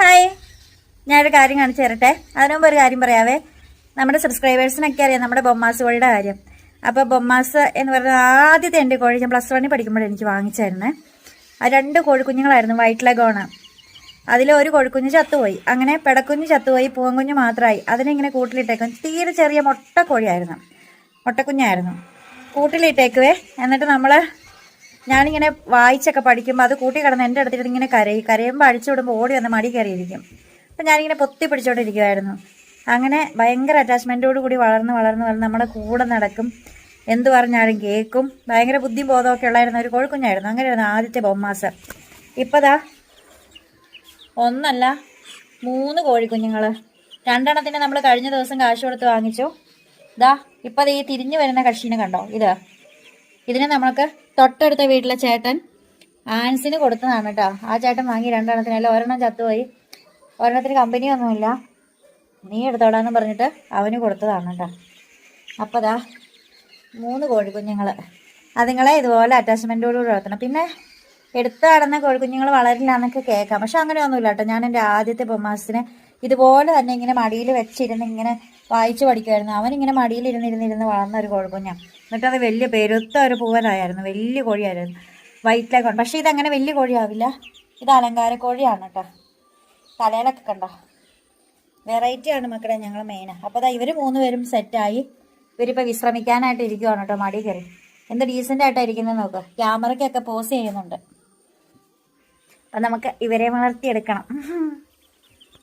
Hi, ഞാനൊരു കാര്യം കാണിച്ചു തരട്ടെ. അതിനു മുമ്പ് ഒരു കാര്യം പറയാവേ. നമ്മുടെ സബ്സ്ക്രൈബേഴ്സിനൊക്കെ അറിയാം നമ്മുടെ ബൊമ്മാസ് കോഴിയുടെ കാര്യം. അപ്പോൾ ബൊമ്മാസ് എന്ന് പറയുന്ന ആദ്യത്തെ എൻ്റെ കോഴി ഞാൻ +1 പഠിക്കുമ്പോഴേ എനിക്ക് വാങ്ങിച്ചായിരുന്നേ. ആ 2 കോഴിക്കുഞ്ഞുങ്ങളായിരുന്നു, വൈറ്റ് ലെഗോണ്. അതിലൊരു കോഴിക്കുഞ്ഞ് ചത്തുപോയി. അങ്ങനെ പെടക്കുഞ്ഞ് ചത്തുപോയി, പൂവൻകുഞ്ഞ് മാത്രമായി. അതിനിങ്ങനെ കൂട്ടിലിട്ടേക്കും. തീരെ ചെറിയ മുട്ടക്കുഞ്ഞായിരുന്നു. കൂട്ടിലിട്ടേക്കുവേ. എന്നിട്ട് ഞാനിങ്ങനെ വായിച്ചൊക്കെ പഠിക്കുമ്പോൾ അത് കൂട്ടി കിടന്ന് എൻ്റെ അടുത്തിട്ട് ഇങ്ങനെ കരയുമ്പോൾ അടിച്ചു വിടുമ്പോൾ ഓടി വന്ന് മടി കയറിയിരിക്കും. അപ്പം ഞാനിങ്ങനെ പൊത്തി പിടിച്ചോണ്ടിരിക്കുമായിരുന്നു. അങ്ങനെ ഭയങ്കര അറ്റാച്ച്മെൻറ്റോട് കൂടി വളർന്ന് നമ്മുടെ കൂടെ നടക്കും, എന്ത് പറഞ്ഞാലും കേൾക്കും. ഭയങ്കര ബുദ്ധിയും ബോധമൊക്കെ ഉള്ളായിരുന്ന ഒരു കോഴിക്കുഞ്ഞായിരുന്നു. അങ്ങനെയായിരുന്നു ആദ്യത്തെ ബൊമ്മാസ്. ഇപ്പോൾ ദാ 1 അല്ല 3 കോഴിക്കുഞ്ഞുങ്ങൾ. 2 നമ്മൾ കഴിഞ്ഞ ദിവസം കാശ് കൊടുത്ത് വാങ്ങിച്ചു. ദാ ഇപ്പോൾ ഈ തിരിഞ്ഞു വരുന്ന കക്ഷീനെ കണ്ടോ? ഇതിനെ നമ്മൾക്ക് തൊട്ടടുത്ത വീട്ടിലെ ചേട്ടൻ ആൻസിന് കൊടുത്തതാണ് കേട്ടോ. ആ ചേട്ടൻ വാങ്ങി 2 ഒരെണ്ണം ചത്തുപോയി, ഒരെണ്ണത്തിന് കമ്പനിയൊന്നുമില്ല, നീ എടുത്തോടാന്ന് പറഞ്ഞിട്ട് അവന് കൊടുത്തതാണ് കേട്ടോ. അപ്പോൾ ദാ 3 കോഴിക്കുഞ്ഞുങ്ങൾ. അതുങ്ങളെ ഇതുപോലെ അറ്റാച്ച്മെൻറ്റോടുകൂടി വളർത്തണം. പിന്നെ എടുത്തു നടന്ന കോഴിക്കുഞ്ഞുങ്ങൾ വളരില്ല എന്നൊക്കെ കേൾക്കാം, പക്ഷെ അങ്ങനെയൊന്നുമില്ല കേട്ടോ. ഞാൻ എൻ്റെ ആദ്യത്തെ ബൊമ്മാസിനെ ഇതുപോലെ തന്നെ ഇങ്ങനെ മടിയിൽ വെച്ചിരുന്ന് ഇങ്ങനെ വായിച്ചു പഠിക്കുമായിരുന്നു. അവനിങ്ങനെ മടിയിലിരുന്നിരുന്ന് വളർന്ന ഒരു കോഴിക്കുഞ്ഞാണ്. എന്നിട്ടത് വലിയ പെരുത്ത ഒരു പൂവനായിരുന്നു, വലിയ കോഴിയായിരുന്നു, വൈറ്റ് ലെഗോൺ. പക്ഷേ ഇതങ്ങനെ വലിയ കോഴിയാവില്ല, ഇത് അലങ്കാര കോഴിയാണ് കേട്ടോ. തലയിലൊക്കെ കണ്ടോ, വെറൈറ്റിയാണ് മക്കളെ ഞങ്ങൾ മെയിൻ. അപ്പോൾ അതാ ഇവർ 3 പേരും സെറ്റായി. ഇവരിപ്പോൾ വിശ്രമിക്കാനായിട്ട് ഇരിക്കുവാണ് കേട്ടോ, മടി കയറി. എന്ത് ഡീസൻ്റ് ആയിട്ടാണ് ഇരിക്കുന്നത് നോക്കുക. ക്യാമറയ്ക്കൊക്കെ പോസ് ചെയ്യുന്നുണ്ട്. അപ്പം നമുക്ക് ഇവരെ വളർത്തിയെടുക്കണം.